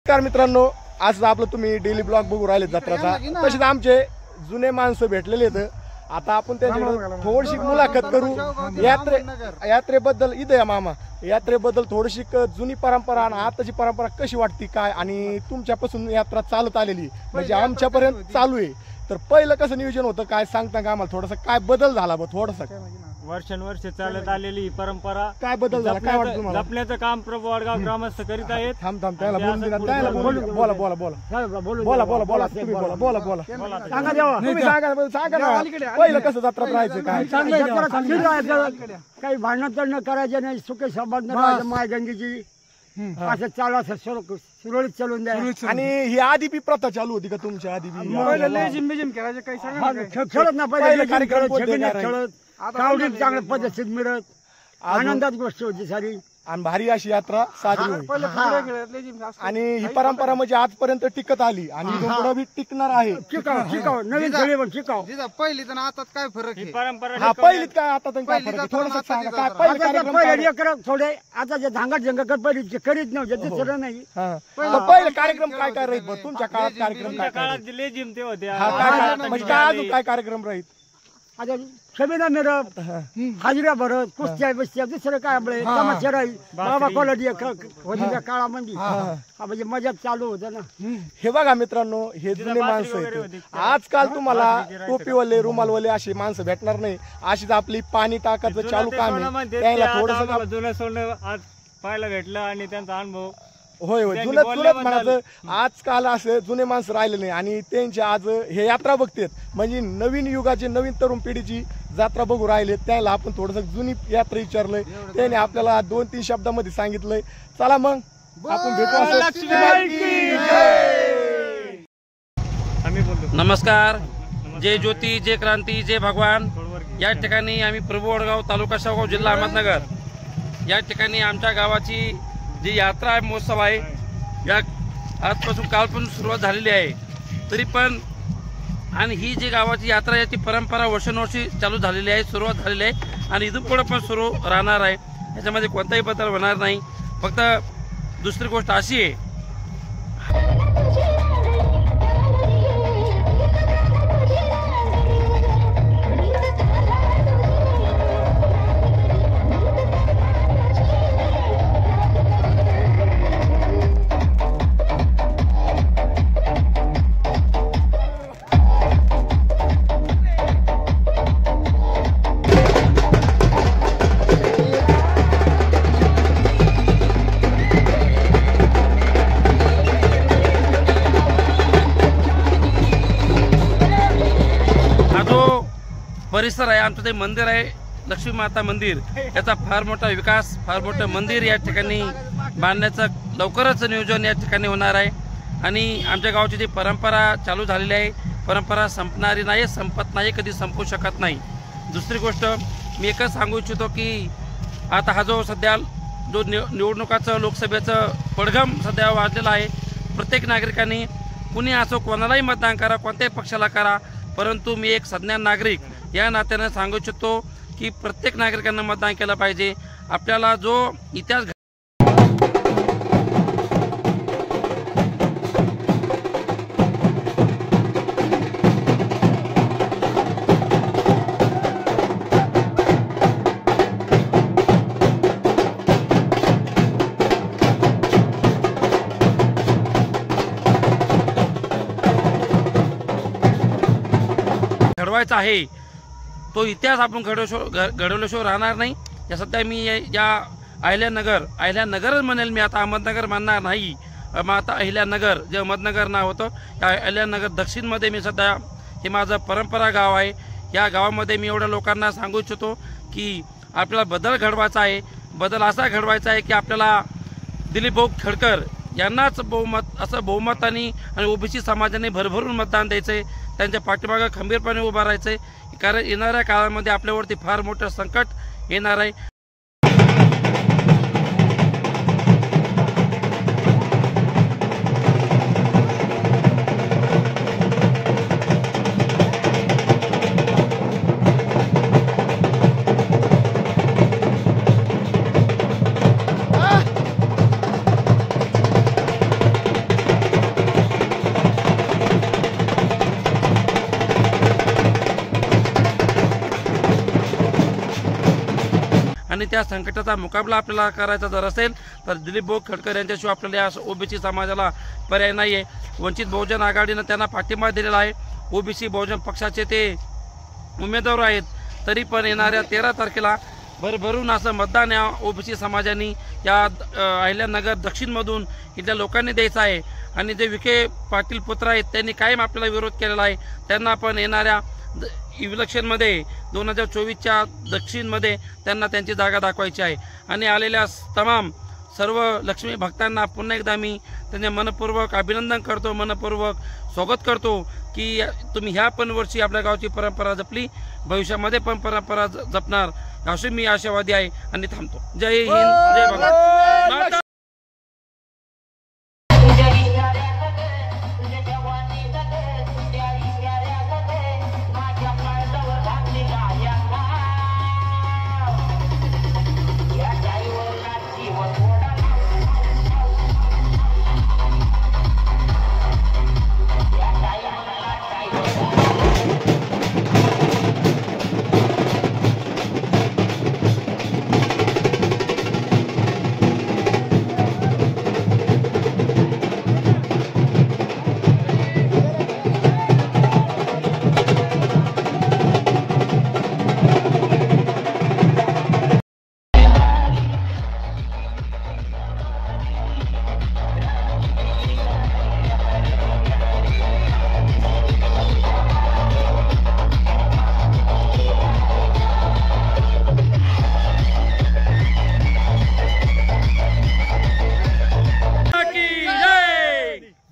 नमस्कार मित्रांनो, आज आपलं तुम्ही डेली ब्लॉग बघू राहिले जत्राचा. तसेच आमचे जुने माणसं भेटलेले आहेत. आता आपण त्यांच्याकडे थोडीशी मुलाखत करू. यात्रेबद्दल इथे मामा, यात्रेबद्दल थोडीशी जुनी परंपरा आणि आताची परंपरा कशी वाटते काय, आणि तुमच्यापासून यात्रा चालत आलेली म्हणजे आमच्यापर्यंत चालू आहे, तर पहिलं कसं नियोजन होतं काय सांगता का आम्हाला? थोडासा काय बदल झाला बा? थोडासा वर्षानुवर्ष चालत आलेली परंपरा काय बदल झाला काय वाटतं तुम्हाला? जपण्याचं काम प्रभू वडगाव ग्रामस्थ करीत आहेत. थांब त्याला बोलून दिला, त्याला बोला बोला बोला बोला बोला बोला बोला तुम्ही बोला बोला बोला सांगा देवा, तुम्ही सांगा ना पहिलं कसं जत्रात राहायचं काय? काही भांडण तर न करायचे नाही, सुखे संबंध माय गंगेची असं चालू असं सुरळीत चालून द्या. आणि ही आधी बी प्रथा चालू होती का तुमच्या आधी बी? खेळत ना पहिले कार्यक्रम खेळत चांगल्या पद्धतीत मिळत आनंदात गोष्ट होती सारी, आणि भारी अशी यात्रा साजरी होईल. आणि ही परंपरा म्हणजे आजपर्यंत टिकत आली आणि पुढे बी टिकणार आहे. शिकाव नवीन पिढी पण शिकाव. पहिली तर आता काय फरक आहे? परंपरा पहिलीत काय आता काय फरक आहे? थोडंसं सांगा काय पहिले कार्यक्रम थोडे आता जे धांगड झंग पहिली करीत नव्हते दुसरं नाही. पहिले कार्यक्रम काय काय राहील तुमच्या काळात? कार्यक्रम काय काय काळात लेझिम ते होते. म्हणजे काय अजून काय कार्यक्रम राहील? आता शमिना मिरत हाजिरा भरत कुस्त्या बिस्त्या दुसरं काय आपलं तमाशा राहील बाबा क्वालिटी होती त्या काळामध्ये. म्हणजे मजा चालू होतं ना. हे बघा मित्रांनो, हे जुने माणसं आहेत. आजकाल तुम्हाला टोपीवाले रुमालवाले अशी माणसं भेटणार नाही. अशीच आपली पाणी टाकायचं चालू काम आहे. त्याला थोडंसं जुनं सोनं आज पाहायला भेटलं आणि त्यांचा अनुभव. होय होय, जुनच म्हणायचं. आजकाल असं जुने माणसं राहिले नाही आणि त्यांची आज हे यात्रा बघतात म्हणजे नवीन युगाची नवीन तरुण पिढीची यात्रा बघू राहिले. त्याला आपण थोडस जुनी यात्रा विचारलंय, त्याने आपल्याला 2-3 शब्दामध्ये सांगितलंय. चला मग आपण भेटू. नमस्कार, जय ज्योती, जय क्रांती, जय भगवान. या ठिकाणी आम्ही प्रभू वडगाव, तालुका शेवगाव, जिल्हा अहमदनगर या ठिकाणी आमच्या गावाची जी यात्रा आहे, महोत्सव आहे, या आजपासून कालपासून सुरुवात झालेली आहे. तरी पण आणि ही जी गावाची यात्रा याची परंपरा वर्षानुवर्षी चालू झालेली आहे, सुरुवात झालेली आहे आणि इथून पुढे पण सुरू राहणार आहे. याच्यामध्ये कोणताही बदल होणार नाही. फक्त दुसरी गोष्ट अशी आहे, परिसर आहे आमचं, ते मंदिर आहे लक्ष्मी माता मंदिर, याचा फार मोठा विकास, फार मोठं मंदिर या ठिकाणी बांधण्याचं लवकरच नियोजन या ठिकाणी होणार आहे. आणि आमच्या गावाची जी परंपरा चालू झालेली आहे, परंपरा संपणारी नाही, संपत नाही, कधी संपू शकत नाही. दुसरी गोष्ट मी एकच सांगू इच्छितो की आता हा जो सध्या जो निवडणुकाचं लोकसभेचं पडघम सध्या वाजलेला आहे, प्रत्येक नागरिकांनी कुणी असो कोणालाही मतदान करा, कोणत्याही पक्षाला करा, परंतु मी एक सज्ञान नागरिक या नात्याने सांगू इच्छितो की प्रत्येक नागरिकांना मतदान केलं पाहिजे. आपल्याला जो इतिहास घडवायचा आहे, तो इतिहास आपण घडवल्याशिवाय राहणार नाही. या सध्या मी या अहिल्यानगरच म्हणेल मी, आता अहमदनगर म्हणणार नाही. मग आता अहिल्यानगर जे अहमदनगर नाव होतं, त्या अहिल्यानगर दक्षिणमध्ये मी सध्या, हे माझं परंपरा गाव आहे. या गावामध्ये मी एवढ्या लोकांना सांगू इच्छितो की आपल्याला बदल घडवायचा आहे. बदल असा घडवायचा आहे की आपल्याला दिलीप भाऊ खेडकर यांनाच बहुमताने आणि ओबीसी समाजाने भरभरून मतदान द्यायचं आहे. त्यांच्या पाठीमागे खंबीरपणे उभा राहायचं आहे, कारण येणाऱ्या काळामध्ये आपल्यावरती फार मोठं संकट येणार आहे. आणि त्या संकटाचा मुकाबला आपल्याला करायचा जर असेल तर दिलीप भाऊ खडकर यांच्याशिवाय आपल्याला या ओबीसी समाजाला पर्याय नाही आहे. वंचित बहुजन आघाडीनं त्यांना पाठिंबा दिलेला आहे. ओबीसी बहुजन पक्षाचे ते उमेदवार आहेत. तरी पण येणाऱ्या 13 तारखेला भरभरून असं मतदान या ओबीसी समाजाने या अहिल्यानगर दक्षिणमधून इथल्या लोकांनी द्यायचं आहे. आणि जे विखे पाटील पुत्र आहेत त्यांनी कायम आपल्याला विरोध केलेला आहे. त्यांना पण येणाऱ्या इलेक्शनमध्ये 2024च्या दक्षिणमध्ये त्यांना त्यांची जागा दाखवायची आहे. आणि आलेल्या तमाम सर्व लक्ष्मी भक्तांना पुन्हा एकदा मी त्यांचे मनपूर्वक अभिनंदन करतो, मनपूर्वक स्वागत करतो की तुम्ही ह्या पण वर्षी आपल्या गावची परंपरा जपली, भविष्यामध्ये पण परंपरा जपणार अशी मी आशावादी आहे. आणि थांबतो. जय हिंद, जय भारत.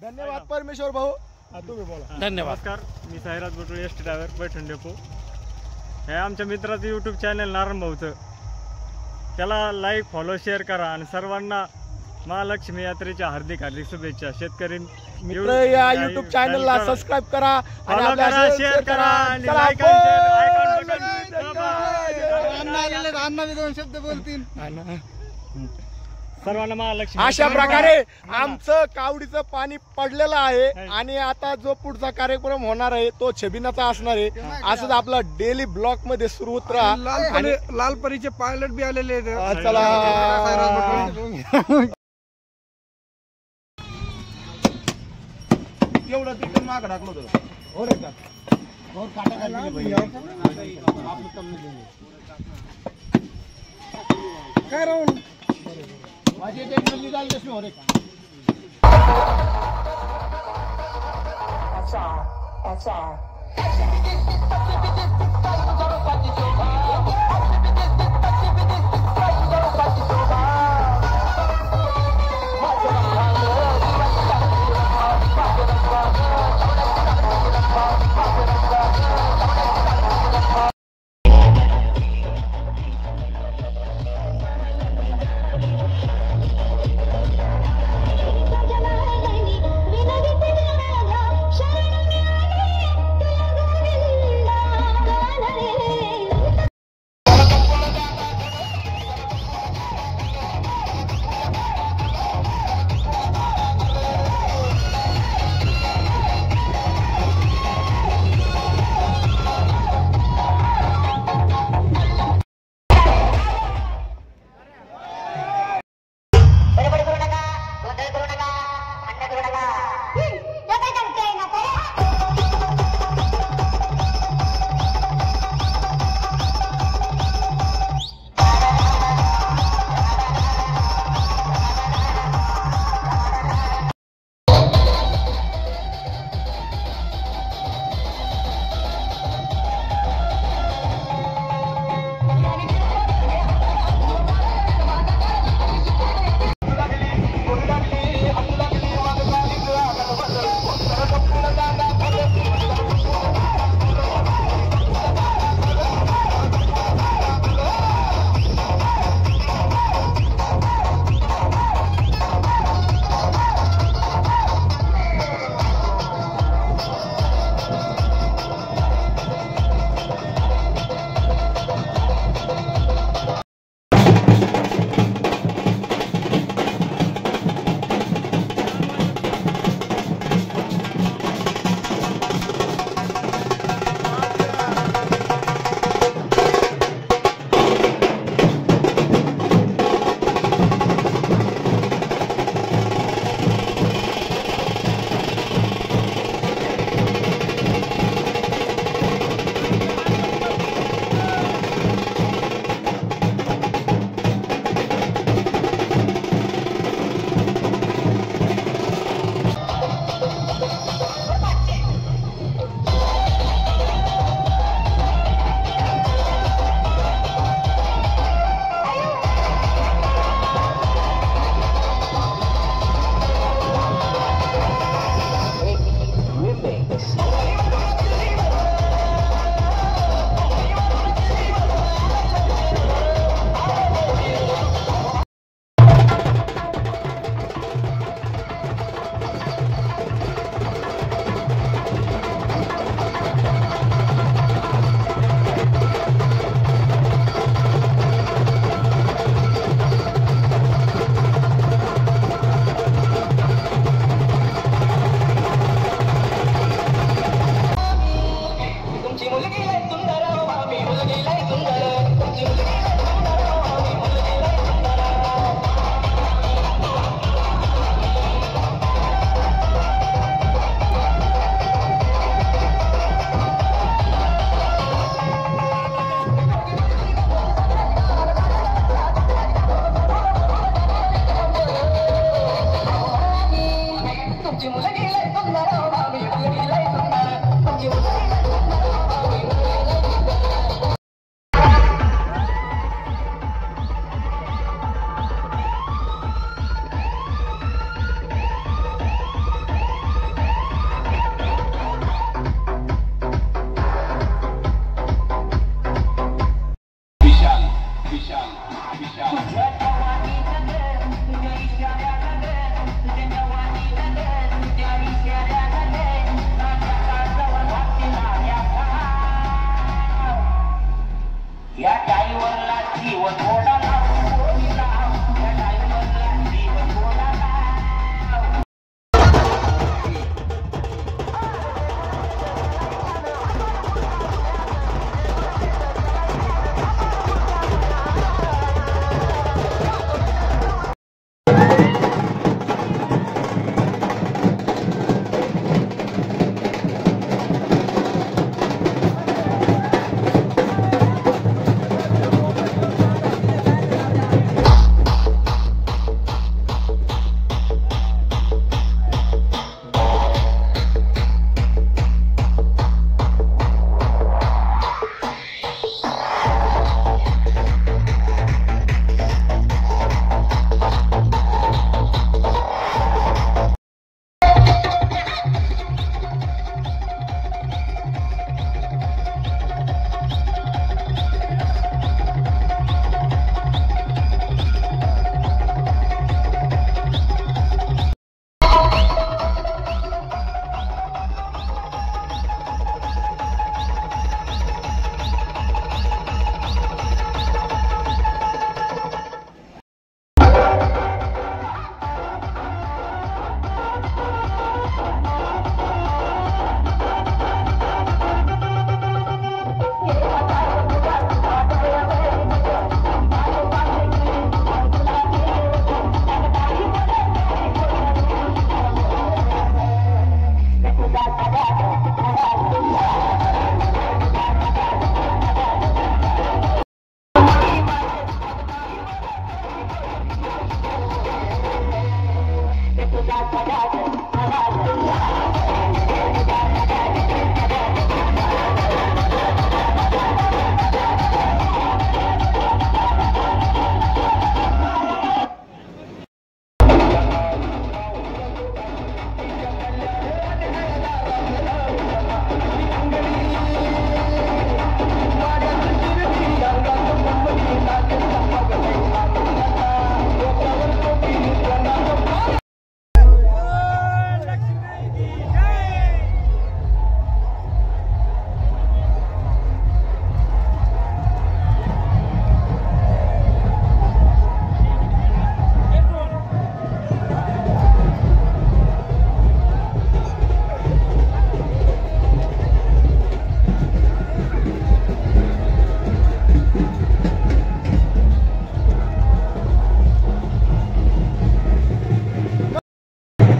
धन्यवाद परमेश्वर भाऊ. तुम्ही बोला. धन्यवाद. नमस्कार, मी Sairaj Botle, ST driver, Paithan depot. हे आमच्या मित्राचं यूट्यूब चॅनल नारायण भाऊचं, त्याला लाईक फॉलो शेअर करा आणि सर्वांना महालक्ष्मी यात्रेच्या हार्दिक हार्दिक शुभेच्छा. शेतकरी मित्र या युट्यूब चॅनलला सबस्क्राईब करा आणि फॉलो आपल्या करा, शेअर करा आणि लाईक आणि शेअर आयकॉन बटन दाबा. अण्णा बी 2 शब्द बोलतील. सर्वांना महालक्ष्मी. अशा प्रकारे आमचं कावडीचं पाणी पडलेलं आहे आणि आता जो पुढचा कार्यक्रम होणार आहे तो छबिनाचा असणार आहे. असंच आपला डेली ब्लॉक मध्ये सुरू होत राहा. लालपरीचे पायलट बी आलेले आहेत. चला. एवढं तिथून मागं टाकलं होतं. हो रे का? हो, काटा काढली पाहिजे. आपलं कमी देणे. काय राहून माझी एक निघाल कशी हो रे का?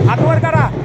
हात वर करा.